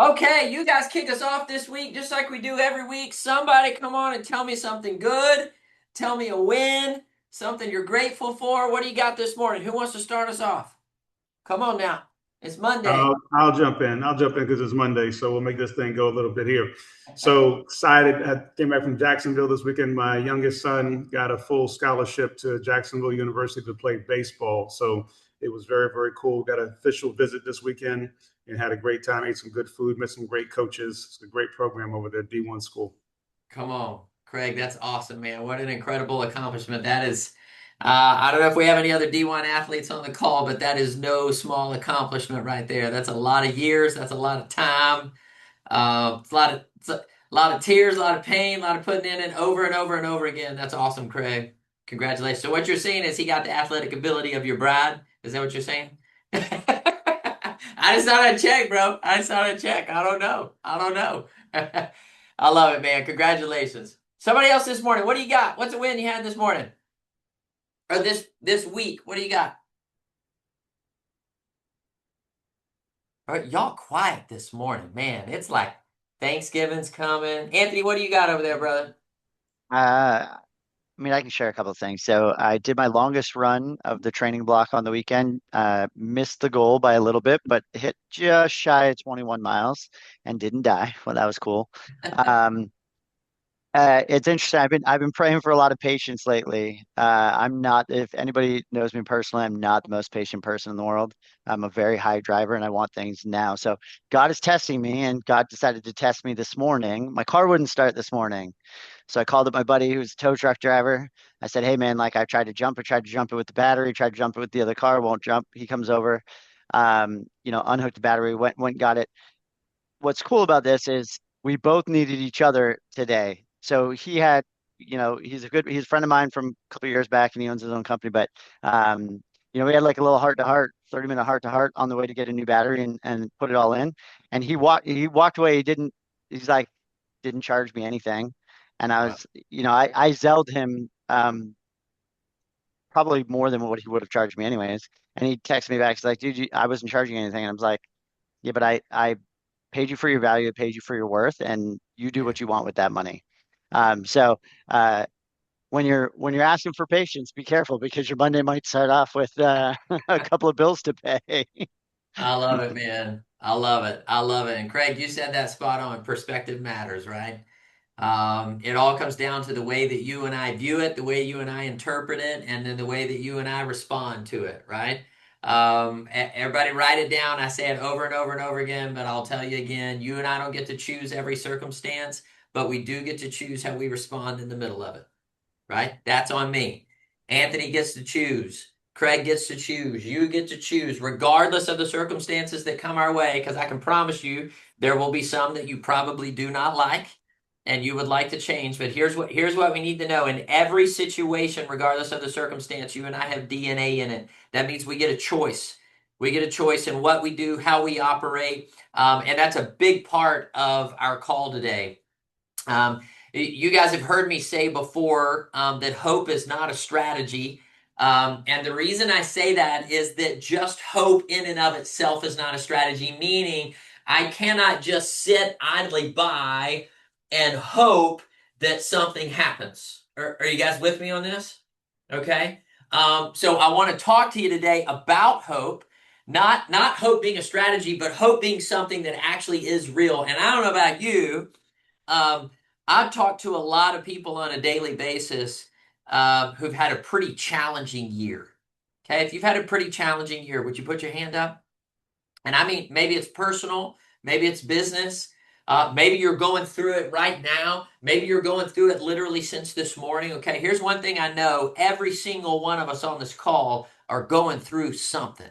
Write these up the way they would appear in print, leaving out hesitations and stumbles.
Okay, you guys kick us off this week just like we do every week. Somebody come on and tell me something good. Tell me a win, something you're grateful for. What do you got this morning? Who wants to start us off? Come on now. It's Monday. I'll jump in. I'll jump in because it's Monday, so we'll make this thing go a little bit here. So excited! I came back from Jacksonville this weekend. My youngest son got a full scholarship to Jacksonville University to play baseball. So it was very, very cool. Got an official visit this weekend and had a great time. Ate some good food. Met some great coaches. It's a great program over there, D1 school. Come on, Craig. That's awesome, man. What an incredible accomplishment. That is, I don't know if we have any other D1 athletes on the call, but that is no small accomplishment right there. That's a lot of years. That's a lot of time. It's a lot of tears, a lot of pain, a lot of putting in it over and over and over again. That's awesome, Craig. Congratulations. So what you're saying is he got the athletic ability of your bride? Is that what you're saying? I just thought I'd check, bro. I just thought I'd check. I don't know. I don't know. I love it, man. Congratulations. Somebody else this morning. What do you got? What's a win you had this morning? Or this week? What do you got? All right, y'all quiet this morning, man. It's like Thanksgiving's coming. Anthony, what do you got over there, brother? I mean, I can share a couple of things. So I did my longest run of the training block on the weekend. Missed the goal by a little bit, but hit just shy of 21 miles and didn't die. Well, that was cool. Um, it's interesting. I've been praying for a lot of patience lately. I'm not, if anybody knows me personally, I'm not the most patient person in the world. I'm a very high driver and I want things now. So God is testing me, and God decided to test me this morning. My car wouldn't start this morning. So I called up my buddy who's a tow truck driver. I said, "Hey man, like I tried to jump it with the battery, tried to jump it with the other car, won't jump." He comes over, unhooked the battery, went got it. What's cool about this is we both needed each other today. So he had, he's a friend of mine from a couple of years back, and he owns his own company. But we had like a little heart to heart, 30-minute heart to heart on the way to get a new battery and put it all in. And he walked away. He's like, didn't charge me anything. And I Wow. was, I zelled him probably more than what he would have charged me anyways. And he texted me back. He's like, dude, I wasn't charging anything. And I was like, yeah, but I paid you for your value, I paid you for your worth, and you do Yeah. what you want with that money. So when you're asking for patience, be careful because your Monday might start off with a couple of bills to pay. I love it, man. I love it. I love it. And Craig, you said that spot on. Perspective matters, right? It all comes down to the way that you and I view it, the way you and I interpret it, and then the way that you and I respond to it, right? Everybody write it down. I say it over and over and over again, but I'll tell you again, you and I don't get to choose every circumstance, but we do get to choose how we respond in the middle of it, right? That's on me. Anthony gets to choose. Craig gets to choose. You get to choose, regardless of the circumstances that come our way, because I can promise you there will be some that you probably do not like and you would like to change. But here's what we need to know. In every situation, regardless of the circumstance, you and I have DNA in it. That means we get a choice. We get a choice in what we do, how we operate. And that's a big part of our call today. Um, you guys have heard me say before that hope is not a strategy. And the reason I say that is that just hope in and of itself is not a strategy, meaning I cannot just sit idly by and hope that something happens. Are you guys with me on this? Okay. So I want to talk to you today about hope. Not hope being a strategy, but hope being something that actually is real. And I don't know about you, um, I've talked to a lot of people on a daily basis who've had a pretty challenging year. Okay, if you've had a pretty challenging year, would you put your hand up? And I mean, maybe it's personal, maybe it's business, maybe you're going through it right now, maybe you're going through it literally since this morning. Okay, here's one thing I know: every single one of us on this call are going through something.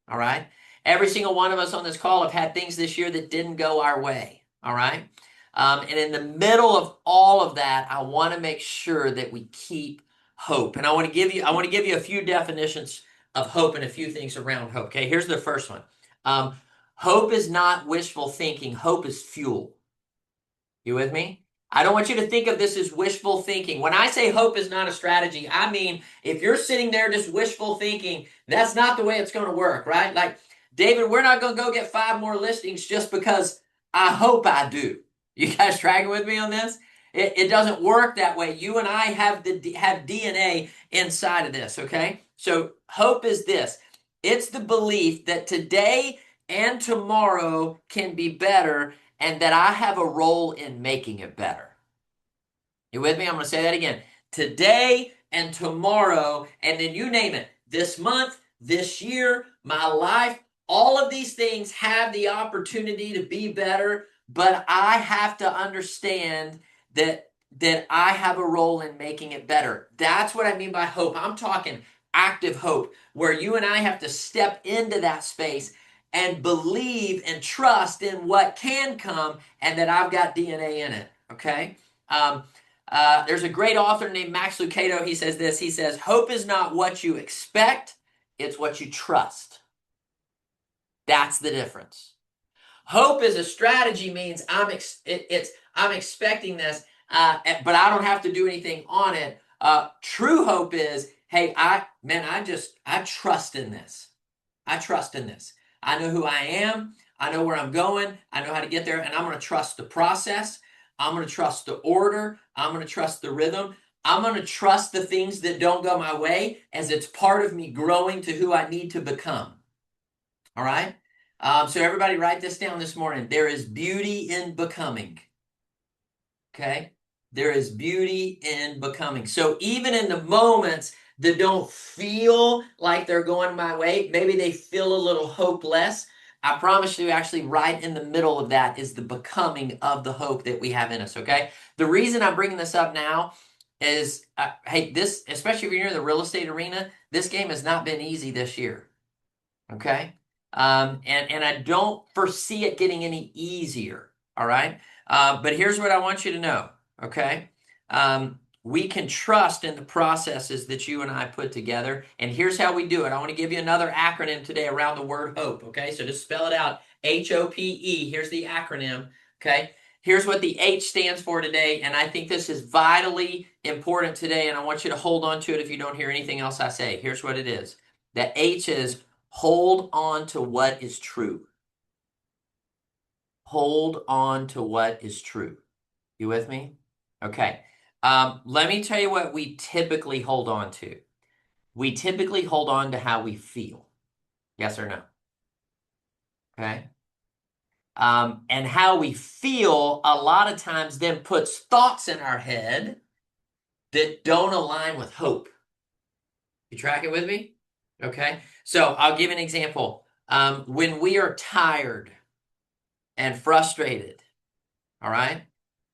All right, every single one of us on this call have had things this year that didn't go our way. All right. And in the middle of all of that, I want to make sure that we keep hope. And I want to give you a few definitions of hope and a few things around hope. Okay, here's the first one. Um, Hope is not wishful thinking. Hope is fuel. You with me? I don't want you to think of this as wishful thinking. When I say hope is not a strategy, I mean, if you're sitting there just wishful thinking, that's not the way it's going to work, right? Like, David, we're not going to go get 5 more listings just because I hope I do. You guys tracking with me on this? It doesn't work that way. You and I have DNA inside of this, okay? So hope is this. It's the belief that today and tomorrow can be better and that I have a role in making it better. You with me? I'm going to say that again. Today and tomorrow, and then you name it, this month, this year, my life, all of these things have the opportunity to be better, but I have to understand that I have a role in making it better. That's what I mean by hope. I'm talking active hope, where you and I have to step into that space and believe and trust in what can come and that I've got DNA in it. Okay? Um, there's a great author named Max Lucado. He says this. He says, hope is not what you expect, it's what you trust. That's the difference. Hope as a strategy means I'm expecting this, but I don't have to do anything on it. True hope is, hey, I trust in this. I trust in this. I know who I am. I know where I'm going. I know how to get there, and I'm going to trust the process. I'm going to trust the order. I'm going to trust the rhythm. I'm going to trust the things that don't go my way as it's part of me growing to who I need to become. All right? So everybody write this down this morning. There is beauty in becoming. Okay? There is beauty in becoming. So even in the moments that don't feel like they're going my way, maybe they feel a little hopeless. I promise you, actually, right in the middle of that is the becoming of the hope that we have in us. Okay? The reason I'm bringing this up now is, hey, this, especially if you're in the real estate arena, this game has not been easy this year. Okay? And I don't foresee it getting any easier. All right? But here's what I want you to know. Okay? We can trust in the processes that you and I put together. And here's how we do it. I want to give you another acronym today around the word hope. Okay? So just spell it out. H-O-P-E. Here's the acronym. Okay? Here's what the H stands for today. And I think this is vitally important today. And I want you to hold on to it if you don't hear anything else I say. Here's what it is. The H is hold on to what is true. Hold on to what is true. You with me? Okay. Let me tell you what we typically hold on to. We typically hold on to how we feel. Yes or no? Okay. And how we feel a lot of times then puts thoughts in our head that don't align with hope. You tracking with me? Okay. So I'll give an example. When we are tired and frustrated, all right,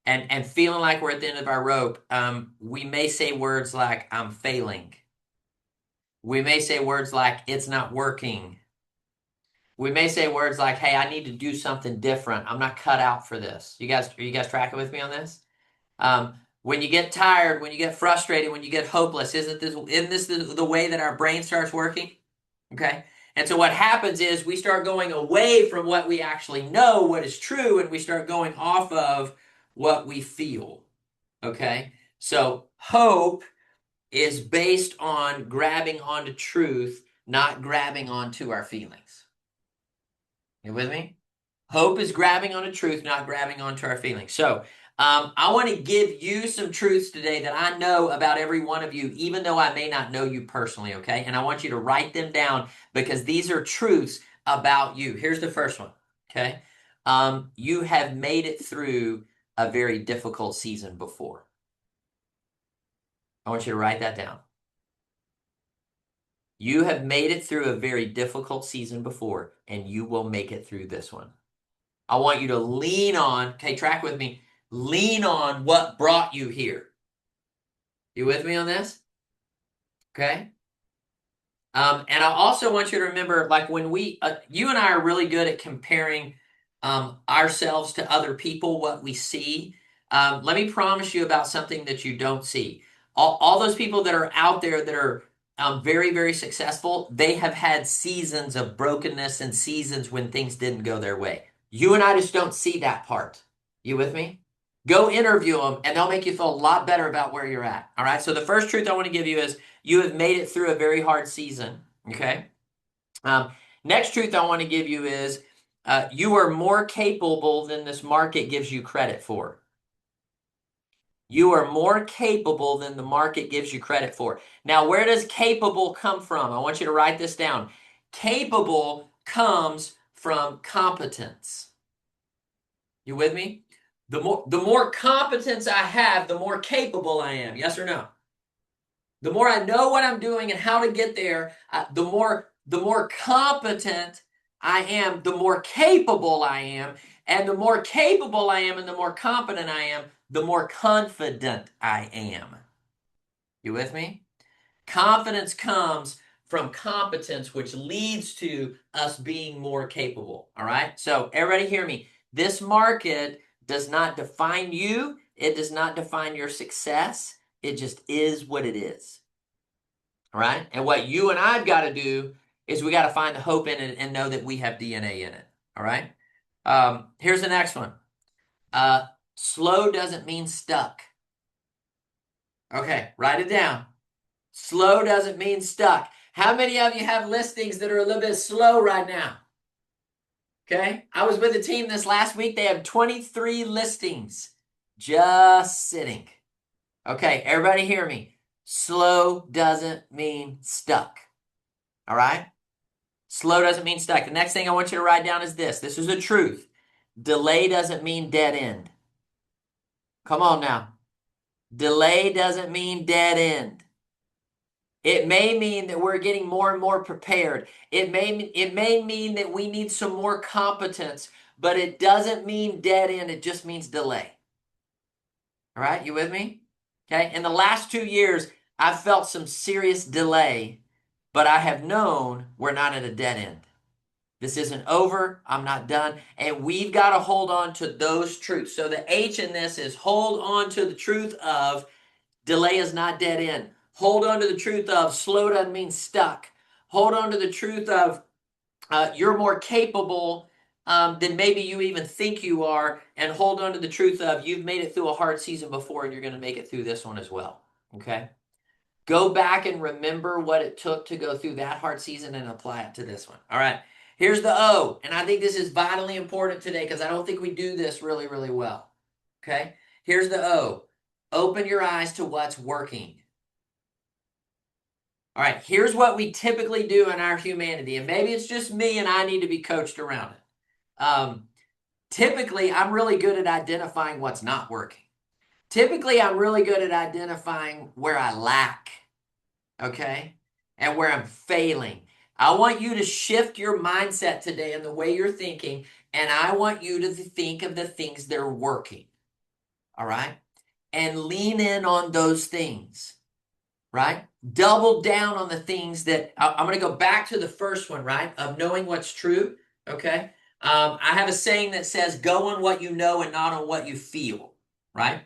and feeling like we're at the end of our rope, we may say words like, I'm failing. We may say words like, it's not working. We may say words like, hey, I need to do something different. I'm not cut out for this. Are you guys tracking with me on this? When you get tired, when you get frustrated, when you get hopeless, isn't this the way that our brain starts working? Okay. And so what happens is we start going away from what we actually know, what is true, and we start going off of what we feel. Okay. So hope is based on grabbing onto truth, not grabbing onto our feelings. You with me? Hope is grabbing onto truth, not grabbing onto our feelings. So I want to give you some truths today that I know about every one of you, even though I may not know you personally, okay? And I want you to write them down because these are truths about you. Here's the first one, okay? You have made it through a very difficult season before. I want you to write that down. You have made it through a very difficult season before, and you will make it through this one. I want you to lean on, okay, track with me, lean on what brought you here. You with me on this? Okay. And I also want you to remember, like when you and I are really good at comparing ourselves to other people, what we see. Let me promise you about something that you don't see. All those people that are out there that are very, very successful, they have had seasons of brokenness and seasons when things didn't go their way. You and I just don't see that part. You with me? Go interview them and they'll make you feel a lot better about where you're at. All right. So the first truth I want to give you is you have made it through a very hard season. Okay. Um, Next truth I want to give you is You are more capable than this market gives you credit for. You are more capable than the market gives you credit for. Now, where does capable come from? I want you to write this down. Capable comes from competence. You with me? The more competence I have, the more capable I am. Yes or no? The more I know what I'm doing and how to get there, the more competent I am, the more capable I am, and the more capable I am and the more competent I am, the more confident I am. You with me? Confidence comes from competence, which leads to us being more capable. All right? So, everybody hear me. This market does not define you, it does not define your success. It just is what it is. All right? And what you and I've got to do is we got to find the hope in it and know that we have DNA in it. All right? Here's the next one. Slow doesn't mean stuck. Okay, write it down. Slow doesn't mean stuck. How many of you have listings that are a little bit slow right now? Okay, I was with a team this last week. They have 23 listings just sitting. Okay, everybody hear me. Slow doesn't mean stuck. All right? Slow doesn't mean stuck. The next thing I want you to write down is this. This is the truth. Delay doesn't mean dead end. Come on now. Delay doesn't mean dead end. It may mean that we're getting more and more prepared. It may mean that we need some more competence, but it doesn't mean dead end. It just means delay. All right, you with me? Okay, in the last 2 years, I've felt some serious delay, but I have known we're not at a dead end. This isn't over. I'm not done. And we've got to hold on to those truths. So the H in this is hold on to the truth of delay is not dead end. Hold on to the truth of slow doesn't mean stuck. Hold on to the truth of you're more capable than maybe you even think you are. And hold on to the truth of you've made it through a hard season before and you're going to make it through this one as well. Okay? Go back and remember what it took to go through that hard season and apply it to this one. All right. Here's the O. And I think this is vitally important today because I don't think we do this really, really well. Okay. Here's the O. Open your eyes to what's working. All right. Here's what we typically do in our humanity. And maybe it's just me and I need to be coached around it. Typically, I'm really good at identifying what's not working. Typically, I'm really good at identifying where I lack. Okay? And where I'm failing. I want you to shift your mindset today in the way you're thinking, and I want you to think of the things that are working. All right? And lean in on those things. Right? Double down on the things that I'm going to go back to the first one, right? Of knowing what's true. Okay? I have a saying that says, go on what you know and not on what you feel. Right?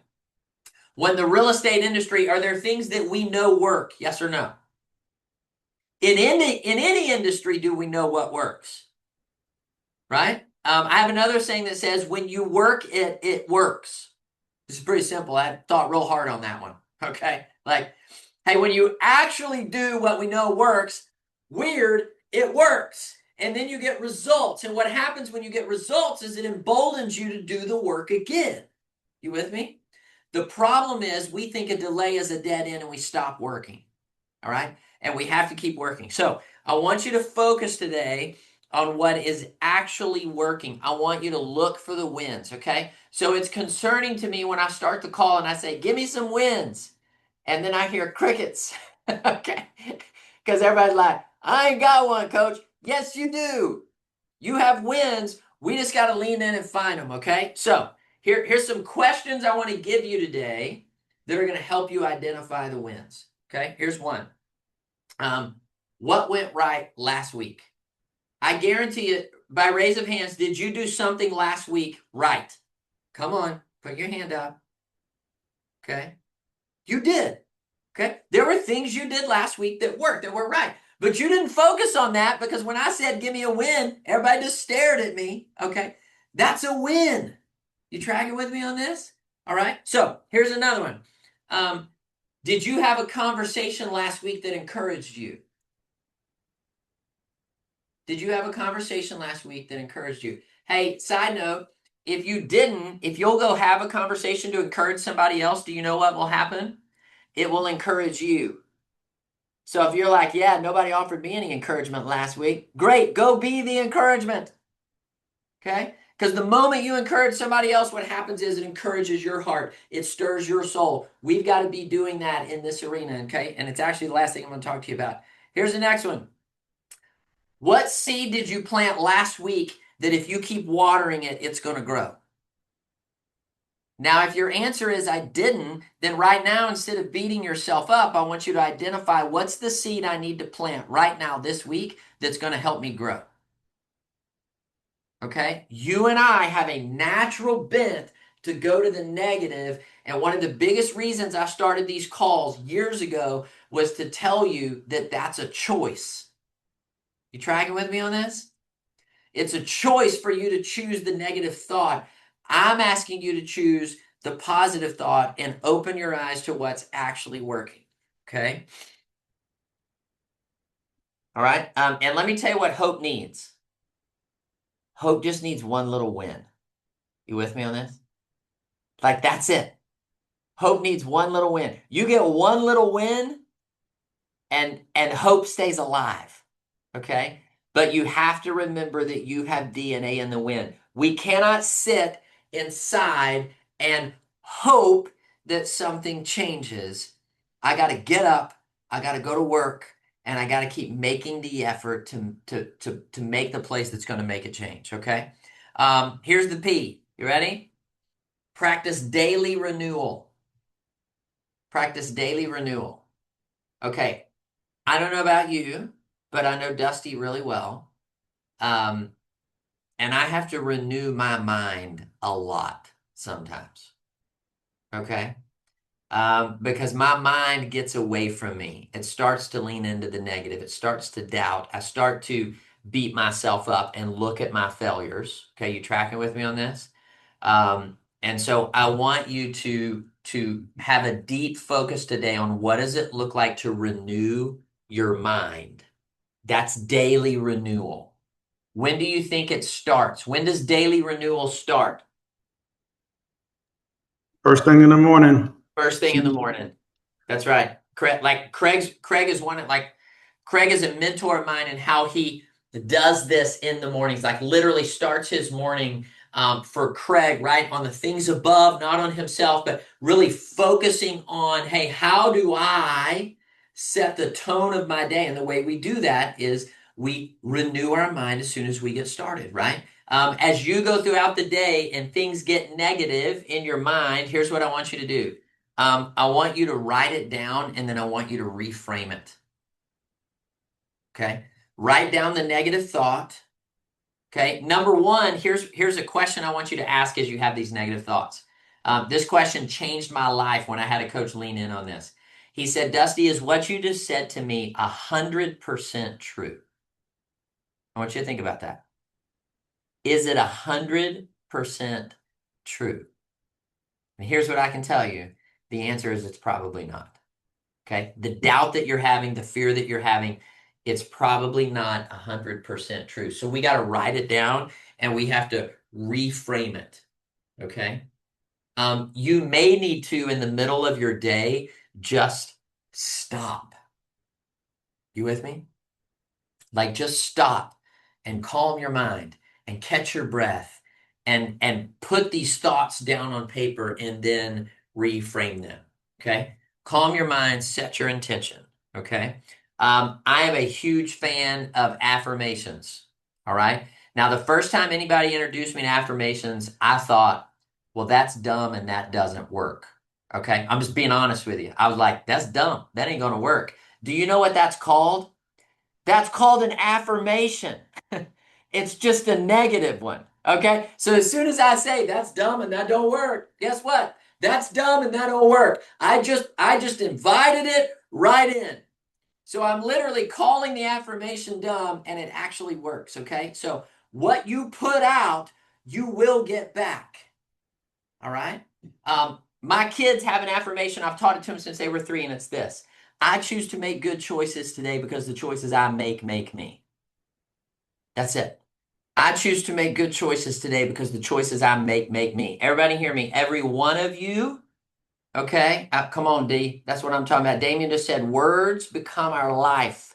When the real estate industry, are there things that we know work? Yes or no? In any industry, do we know what works? Right? I have another saying that says, when you work it, it works. This is pretty simple. I thought real hard on that one. Okay? Like, hey, when you actually do what we know works, weird, it works. And then you get results. And what happens when you get results is it emboldens you to do the work again. You with me? The problem is we think a delay is a dead end and we stop working. All right? And we have to keep working. So I want you to focus today on what is actually working. I want you to look for the wins, okay? So it's concerning to me when I start the call and I say, give me some wins. And then I hear crickets, okay? Because everybody's like, I ain't got one, coach. Yes, you do. You have wins. We just got to lean in and find them, okay? So here's some questions I want to give you today that are going to help you identify the wins, okay? Here's one. What went right last week? I guarantee it, by raise of hands, did you do something last week right? Come on, put your hand up. Okay. You did. Okay. There were things you did last week that worked, that were right. But you didn't focus on that because when I said, give me a win, everybody just stared at me. Okay. That's a win. You tracking with me on this? All right. So here's another one. Did you have a conversation last week that encouraged you? Did you have a conversation last week that encouraged you? Hey, side note, if you didn't, if you'll go have a conversation to encourage somebody else, do you know what will happen? It will encourage you. So if you're like, yeah, nobody offered me any encouragement last week, great, go be the encouragement. Okay? Because the moment you encourage somebody else, what happens is it encourages your heart. It stirs your soul. We've got to be doing that in this arena, okay? And it's actually the last thing I'm going to talk to you about. Here's the next one. What seed did you plant last week that if you keep watering it, it's going to grow? Now, if your answer is I didn't, then right now, instead of beating yourself up, I want you to identify what's the seed I need to plant right now this week that's going to help me grow. Okay? You and I have a natural bent to go to the negative, and one of the biggest reasons I started these calls years ago was to tell you that that's a choice. You tracking with me on this? It's a choice for you to choose the negative thought. I'm asking you to choose the positive thought and open your eyes to what's actually working. Okay? All right? And let me tell you what hope needs. Hope just needs one little win. You with me on this? Like, that's it. Hope needs one little win. You get one little win, and hope stays alive. Okay? But you have to remember that you have DNA in the win. We cannot sit inside and hope that something changes. I got to get up, I got to go to work, and I got to keep making the effort to make the place that's going to make a change. Okay? Here's the P. You ready? Practice daily renewal. Practice daily renewal. Okay. I don't know about you, but I know Dusty really well. Um, and I have to renew my mind a lot sometimes. Okay. Because my mind gets away from me. It starts to lean into the negative. It starts to doubt. I start to beat myself up and look at my failures. Okay. You tracking with me on this? And so I want you to have a deep focus today on what does it look like to renew your mind. That's daily renewal. When do you think it starts? When does daily renewal start? First thing in the morning. First thing in the morning. That's right. Craig is one like Craig is a mentor of mine in how he does this in the mornings. Like literally starts his morning for Craig, right, on the things above, not on himself, but really focusing on, hey, how do I set the tone of my day? And the way we do that is we renew our mind as soon as we get started, right? As you go throughout the day and things get negative in your mind, here's what I want you to do. I want you to write it down and then I want you to reframe it. Okay. Write down the negative thought. Okay. Number one, here's a question I want you to ask as you have these negative thoughts. This question changed my life when I had a coach lean in on this. He said, Dusty, is what you just said to me 100% true? I want you to think about that. Is it 100% true? And here's what I can tell you. The answer is it's probably not. Okay. The doubt that you're having, the fear that you're having, it's probably not 100% true. So we got to write it down and we have to reframe it. Okay. You may need to, in the middle of your day, just stop. You with me? Like just stop and calm your mind and catch your breath and put these thoughts down on paper and then reframe them. Okay. Calm your mind, set your intention. Okay. I am a huge fan of affirmations. All right. Now, the first time anybody introduced me to affirmations, I thought, well, that's dumb and that doesn't work. Okay. I'm just being honest with you. I was like, that's dumb. That ain't going to work. Do you know what that's called? That's called an affirmation. It's just a negative one. Okay. So as soon as I say that's dumb and that don't work, guess what? That's dumb and that don't work. I just invited it right in. So I'm literally calling the affirmation dumb and it actually works. Okay. So what you put out, you will get back. All right. My kids have an affirmation. I've taught it to them since they were 3, and it's this: I choose to make good choices today because the choices I make me. That's it. I choose to make good choices today because the choices I make me. Everybody hear me. Every one of you, okay? Come on, D. That's what I'm talking about. Damien just said words become our life.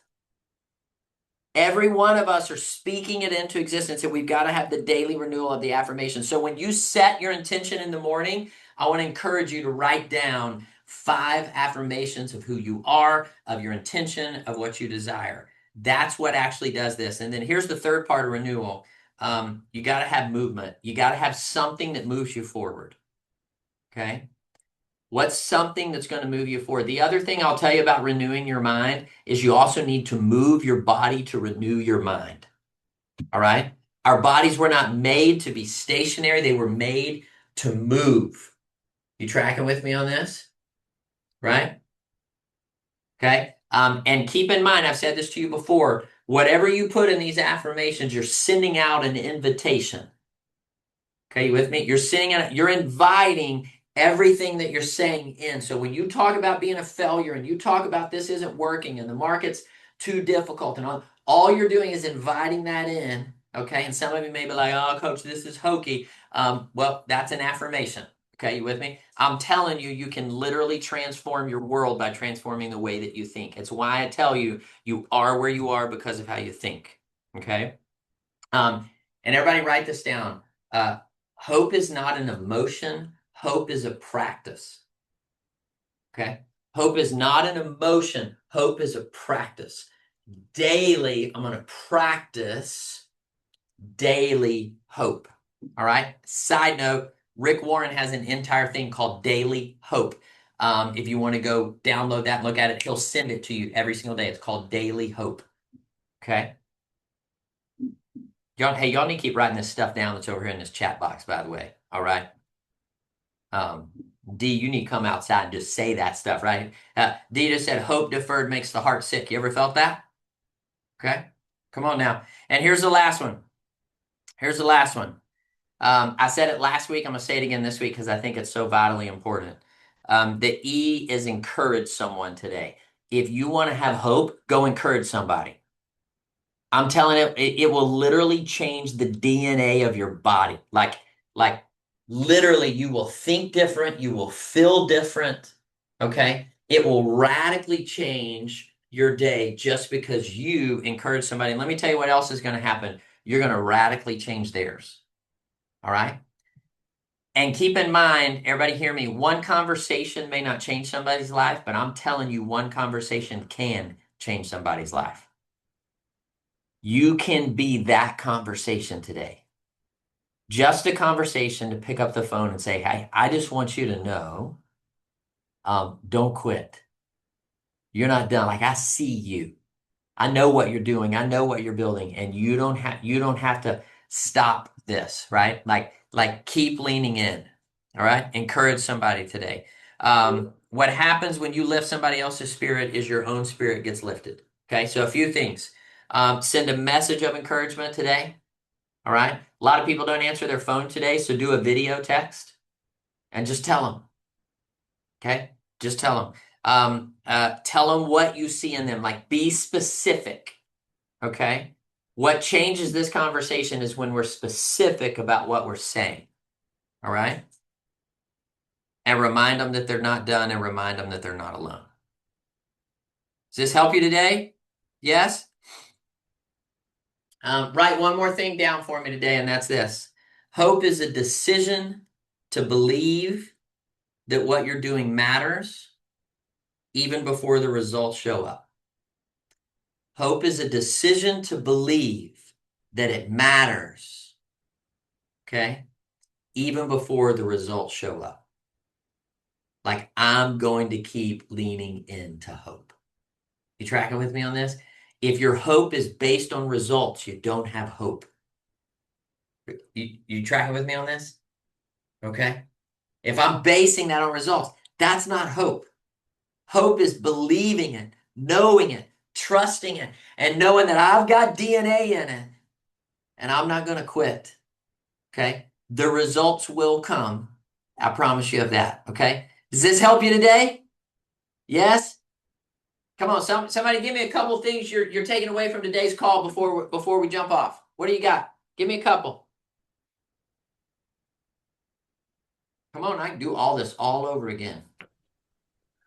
Every one of us are speaking it into existence, and we've got to have the daily renewal of the affirmation. So when you set your intention in the morning, I want to encourage you to write down 5 affirmations of who you are, of your intention, of what you desire. That's what actually does this. And then here's the third part of renewal. You got to have movement. You got to have something that moves you forward. Okay? What's something that's going to move you forward? The other thing I'll tell you about renewing your mind is you also need to move your body to renew your mind. All right? Our bodies were not made to be stationary, they were made to move. You tracking with me on this? Right? Okay? And keep in mind, I've said this to you before, whatever you put in these affirmations, you're sending out an invitation. Okay, you with me? You're inviting everything that you're saying in. So when you talk about being a failure and you talk about this isn't working and the market's too difficult and all you're doing is inviting that in. Okay, and some of you may be like, oh, coach, this is hokey. Well, that's an affirmation. Okay, you with me? I'm telling you, you can literally transform your world by transforming the way that you think. It's why I tell you, you are where you are because of how you think. Okay? And everybody write this down. Uh, Hope is not an emotion. Hope is a practice. Okay? Hope is not an emotion. Hope is a practice. Daily, I'm going to practice daily hope. All right? Side note, Rick Warren has an entire thing called Daily Hope. If you want to go download that and look at it, he'll send it to you every single day. It's called Daily Hope. Okay? Y'all need to keep writing this stuff down that's over here in this chat box, by the way. All right? Um, D, you need to come outside and just say that stuff, right? D just said, hope deferred makes the heart sick. You ever felt that? Okay. Come on now. And here's the last one. Here's the last one. I said it last week. I'm going to say it again this week because I think it's so vitally important. The E is encourage someone today. If you want to have hope, go encourage somebody. I'm telling it will literally change the DNA of your body. Like literally, you will think different, you will feel different. Okay. It will radically change your day just because you encourage somebody. And let me tell you what else is going to happen. You're going to radically change theirs. All right. And keep in mind, everybody hear me, one conversation may not change somebody's life, but I'm telling you, one conversation can change somebody's life. You can be that conversation today. Just a conversation to pick up the phone and say, hey, I just want you to know, don't quit. You're not done. Like I see you. I know what you're doing. I know what you're building, and you don't have to stop this, right? Like keep leaning in. All right? Encourage somebody today. What happens when you lift somebody else's spirit is your own spirit gets lifted. Okay? So a few things. Send a message of encouragement today. All right? A lot of people don't answer their phone today, so do a video text and just tell them. Okay? Just tell them. Tell them what you see in them. Like be specific. Okay? What changes this conversation is when we're specific about what we're saying. All right? And remind them that they're not done and remind them that they're not alone. Does this help you today? Yes? Write one more thing down for me today, and that's this. Hope is a decision to believe that what you're doing matters even before the results show up. Hope is a decision to believe that it matters, okay, even before the results show up. Like I'm going to keep leaning into hope. You tracking with me on this? If your hope is based on results, you don't have hope. You tracking with me on this? Okay. If I'm basing that on results, that's not hope. Hope is believing it, knowing it, trusting it, and knowing that I've got DNA in it and I'm not going to quit. Okay. The results will come. I promise you of that. Okay. Does this help you today? Yes? Come on, somebody give me a couple things you're taking away from today's call before we jump off. What do you got? Give me a couple. Come on, I can do all this all over again.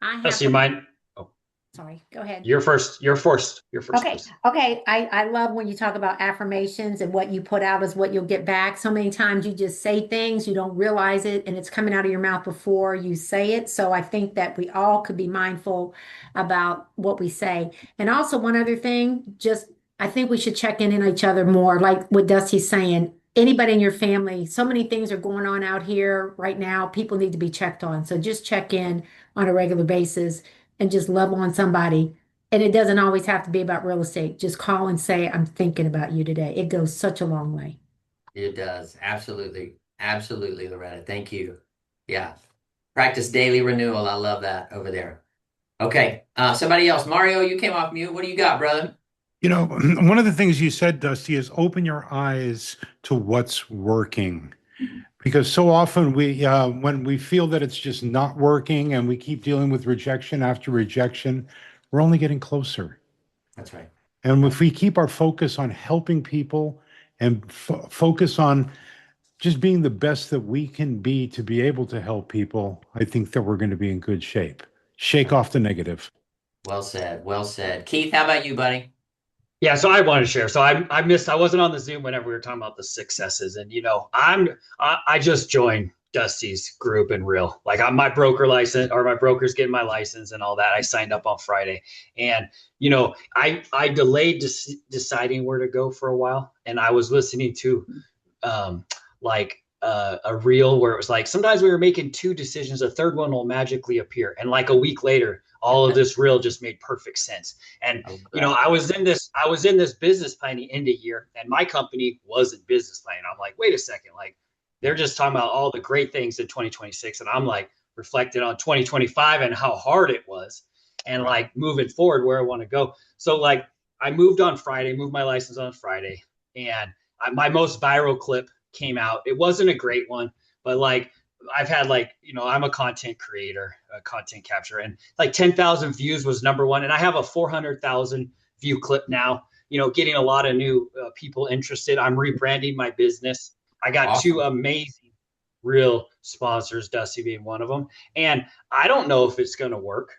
I Yes, have you one. mind? Oh, Sorry, go ahead. you're first. You're first. You're first, Okay, please. okay. I love when you talk about affirmations and what you put out is what you'll get back. So many times you just say things, you don't realize it, and it's coming out of your mouth before you say it. So I think that we all could be mindful about what we say. And also one other thing, just I think we should check in on each other more, like what Dusty's saying. Anybody in your family, so many things are going on out here right now. People need to be checked on. So just check in on a regular basis and just love on somebody. And it doesn't always have to be about real estate. Just call and say, I'm thinking about you today. It goes such a long way. It does. Absolutely. Absolutely, Loretta. Thank you. Yeah. Practice daily renewal. I love that over there. Okay. Somebody else. Mario, you came off mute. What do you got, brother? You know, one of the things you said, Dusty, is open your eyes to what's working. Because so often when we feel that it's just not working and we keep dealing with rejection after rejection, we're only getting closer. That's right. And if we keep our focus on helping people and focus on just being the best that we can be to be able to help people, I think that we're going to be in good shape. Shake off the negative. Well said. Well said. Keith, how about you, buddy? Yeah, so I wanted to share. So I missed. I wasn't on the Zoom whenever we were talking about the successes, and I just joined Dusty's group in real. Like I'm my broker license, or my broker's getting my license and all that. I signed up on Friday, and I delayed deciding where to go for a while, and I was listening to a reel where it was like sometimes we were making two decisions, a third one will magically appear, and like a week later all of this reel just made perfect sense. And I was in this business planning end of year, and my company wasn't business planning. I'm like, wait a second, like they're just talking about all the great things in 2026, and I'm like reflecting on 2025 and how hard it was, and like moving forward where I want to go. So like I moved my license on Friday, and my most viral clip came out. It wasn't a great one, but like I've had I'm a content creator, a content capture, and like 10,000 views was number one. And I have a 400,000 view clip now, getting a lot of new people interested. I'm rebranding my business. I got Awesome. two amazing real sponsors, Dusty being one of them. And I don't know if it's going to work,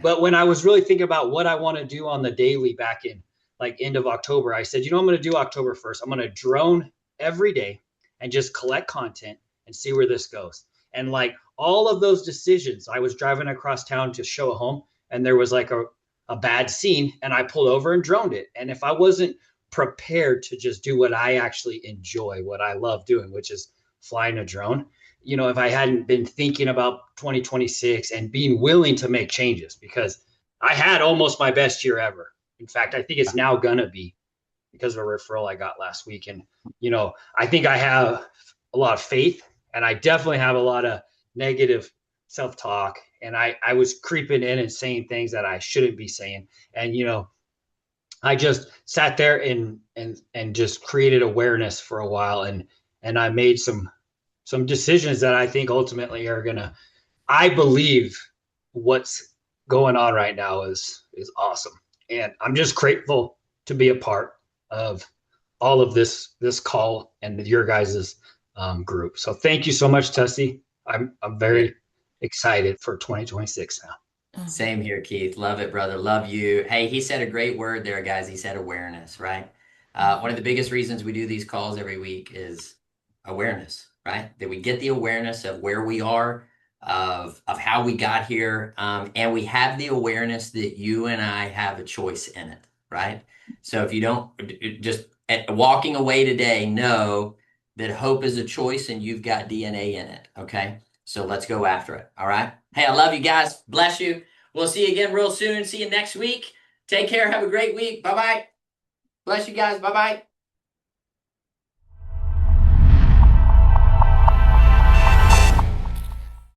but when I was really thinking about what I want to do on the daily back in like end of October, I said, I'm going to do October 1st. I'm going to drone every day and just collect content and see where this goes. And like all of those decisions, I was driving across town to show a home, and there was like a bad scene, and I pulled over and droned it. And if I wasn't prepared to just do what I actually enjoy, what I love doing, which is flying a drone, if I hadn't been thinking about 2026 and being willing to make changes, because I had almost my best year ever. In fact, I think it's now gonna be, because of a referral I got last week. And, I think I have a lot of faith, and I definitely have a lot of negative self-talk. And I was creeping in and saying things that I shouldn't be saying. And, I just sat there and just created awareness for a while. And I made some decisions that I think ultimately are I believe what's going on right now is awesome. And I'm just grateful to be a part of all of this call and your guys's group. So thank you so much, Dusty. I'm very excited for 2026 now. Same here, Keith. Love it, brother. Love you. Hey, he said a great word there, guys. He said awareness, right? One of the biggest reasons we do these calls every week is awareness, right? That we get the awareness of where we are, of how we got here, and we have the awareness that you and I have a choice in it, right? So if you don't just walking away today, know that hope is a choice and you've got DNA in it, okay? So let's go after it, all right? Hey, I love you guys. Bless you. We'll see you again real soon. See you next week. Take care. Have a great week. Bye-bye. Bless you guys. Bye-bye.